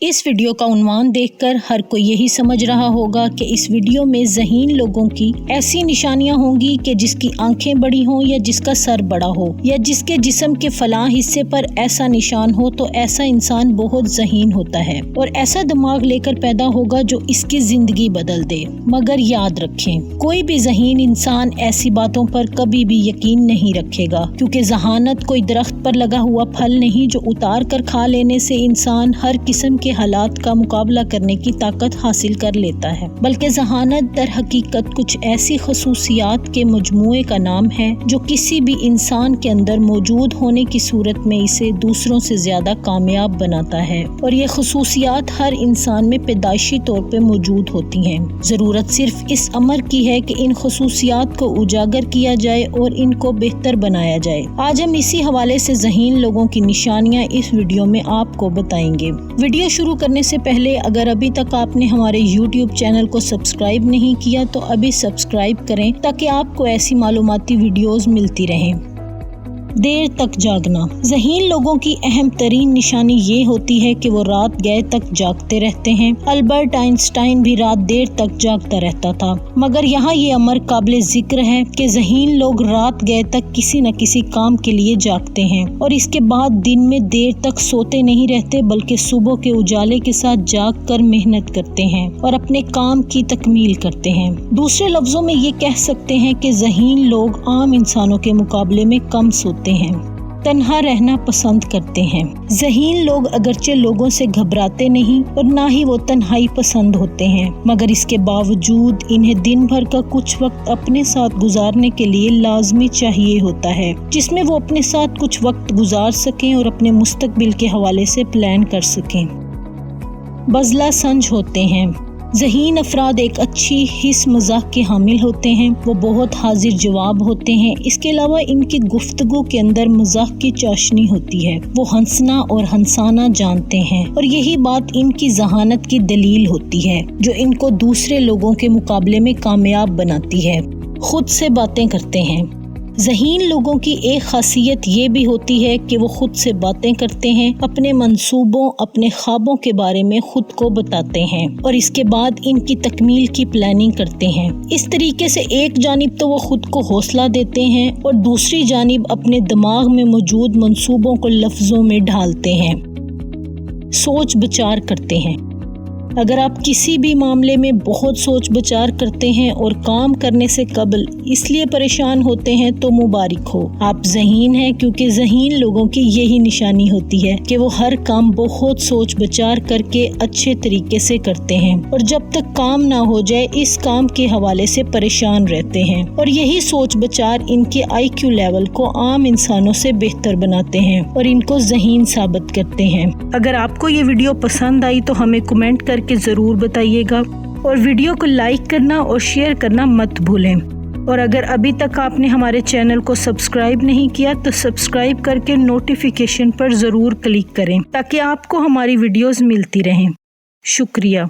इस वीडियो का उन्वान देखकर हर कोई यही समझ रहा होगा कि इस वीडियो में ज़हीन लोगों की ऐसी निशानियां होंगी कि जिसकी आंखें बड़ी हों या जिसका सर बड़ा हो या जिसके जिस्म के फलां हिस्से पर ऐसा निशान हो तो ऐसा इंसान बहुत ज़हीन होता है और ऐसा दिमाग लेकर पैदा होगा जो इसकी जिंदगी बदल दे। मगर याद रखें, कोई भी ज़हीन इंसान ऐसी बातों पर कभी भी यकीन नहीं रखेगा, क्योंकि ज़हानत कोई दरख्त पर लगा हुआ फल नहीं जो उतार कर खा लेने से इंसान हर किस्म के हालात का मुकाबला करने की ताकत हासिल कर लेता है, बल्कि ज़हानत दर हकीकत कुछ ऐसी खसूसियात के मजमूए का नाम है जो किसी भी इंसान के अंदर मौजूद होने की सूरत में इसे दूसरों से ज्यादा कामयाब बनाता है। और ये खसूसियात हर इंसान में पैदाइशी तौर पे मौजूद होती हैं। ज़रूरत सिर्फ इस अमर की है कि इन खसूसियात को उजागर किया जाए और इनको बेहतर बनाया जाए। आज हम इसी हवाले से ज़हीन लोगों की निशानियाँ इस वीडियो में आपको बताएंगे। वीडियो शुरू करने से पहले अगर अभी तक आपने हमारे YouTube चैनल को सब्सक्राइब नहीं किया तो अभी सब्सक्राइब करें ताकि आपको ऐसी मालूमाती वीडियोस मिलती रहें। देर तक जागना। ज़हीन लोगों की अहम तरीन निशानी ये होती है कि वो रात गए तक जागते रहते हैं। अल्बर्ट आइंस्टाइन भी रात देर तक जागता रहता था, मगर यहाँ ये अमर काबिल जिक्र है कि ज़हीन लोग रात गए तक किसी न किसी काम के लिए जागते हैं और इसके बाद दिन में देर तक सोते नहीं रहते, बल्कि सुबह के उजाले के साथ जाग कर मेहनत करते हैं और अपने काम की तकमील करते हैं। दूसरे लफ्जों में ये कह सकते हैं कि ज़हीन लोग आम इंसानों के मुकाबले में कम सोते हैं, तन्हा रहना पसंद करते हैं। ज़हीन लोग अगरचे लोगों से घबराते नहीं और ना ही वो तन्हाई पसंद होते हैं, मगर इसके बावजूद इन्हें दिन भर का कुछ वक्त अपने साथ गुजारने के लिए लाजमी चाहिए होता है, जिसमें वो अपने साथ कुछ वक्त गुजार सकें और अपने मुस्तकबिल के हवाले से प्लान कर सकें। बज़ला संज होते हैं। ज़हीन अफराद एक अच्छी हिस मज़ाक के हामिल होते हैं। वो बहुत हाजिर जवाब होते हैं। इसके अलावा इनकी गुफ्तगू के अंदर मज़ाक की चाशनी होती है। वो हंसना और हंसाना जानते हैं और यही बात इनकी ज़हानत की दलील होती है जो इनको दूसरे लोगों के मुकाबले में कामयाब बनाती है। खुद से बातें करते हैं। ज़हीन लोगों की एक खासियत ये भी होती है कि वो खुद से बातें करते हैं, अपने मंसूबों, अपने ख्वाबों के बारे में खुद को बताते हैं और इसके बाद इनकी तकमील की प्लानिंग करते हैं। इस तरीके से एक जानिब तो वो खुद को हौसला देते हैं और दूसरी जानिब अपने दिमाग में मौजूद मंसूबों को लफ्जों में ढालते हैं। सोच विचार करते हैं। अगर आप किसी भी मामले में बहुत सोच विचार करते हैं और काम करने से कबल इसलिए परेशान होते हैं तो मुबारक हो, आप ज़हीन हैं, क्योंकि ज़हीन लोगों की यही निशानी होती है कि वो हर काम बहुत सोच विचार करके अच्छे तरीके से करते हैं और जब तक काम ना हो जाए इस काम के हवाले से परेशान रहते हैं और यही सोच विचार इनके IQ लेवल को आम इंसानों से बेहतर बनाते हैं और इनको ज़हीन साबित करते हैं। अगर आपको ये वीडियो पसंद आई तो हमें कमेंट करके जरूर बताइएगा और वीडियो को लाइक करना और शेयर करना मत भूलें। और अगर अभी तक आपने हमारे चैनल को सब्सक्राइब नहीं किया तो सब्सक्राइब करके नोटिफिकेशन पर जरूर क्लिक करें ताकि आपको हमारी वीडियोस मिलती रहें। शुक्रिया।